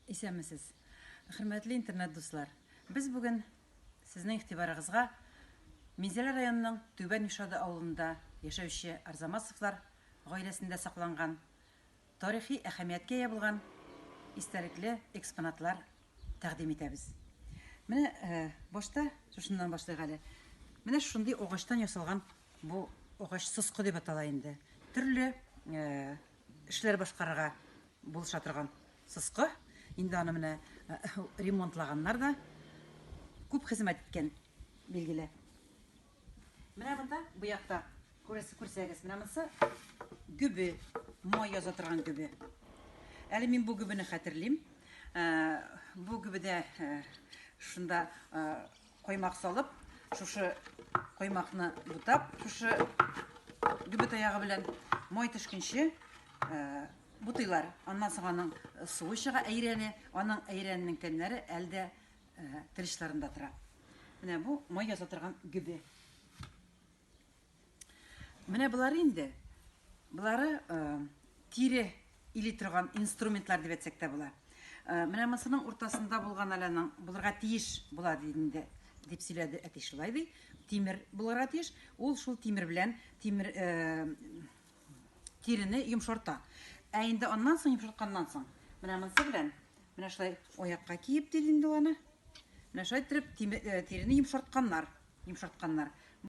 Исәнмесез. Хөрмәтле интернет дуслар. Без бүген сезнең игътибарыгызга Минзәлә районының Түбән Ишады авылында яшәүче Арзамасовлар гаиләсендә сакланган тарихи әһәмияткә ия булган истәлекле экспонатлар тәкъдим итәбез. Менә башта шушыннан башлыйк әле. Менә шундый агачтан ясалган бу агач сыскы дип атала инде. Төрле эшләр башкарырга булыша торган сыскы. Инде аны менә ремонтлаганнар да күп хезмәт иткән билгеле. Менә монда бу якта күрсәгез, менә монысы гүбе, май яза торган гүбе. Әле мин бу гүбене хәтерлим. Бу гүбедә шунда коймак салып, шушы коймакны бутап, шушы гүбе таягы белән май төшкәнче бутыйлар. Аннан соң аның суы чыга, әйрәне, аның әйрәненең тәннәре әлдә тирычларында тора. Менә бу май яза торган гүбе. Менә булар инде. Булары тире или торган инструментлар дип әйтсәк тә була. Менә монысының уртасында булган әләнең булырга тиеш була диде дип сөйләде әти шулай ди. Тимер булырга тиеш. Ул шул тимер белән тирене йомшарта. Ә инде аннан соң йомшартканнан соң, менә монысы белән, менә шулай аякка киеп диде инде аны. Менә шулай итеп тирене йомшартканнар.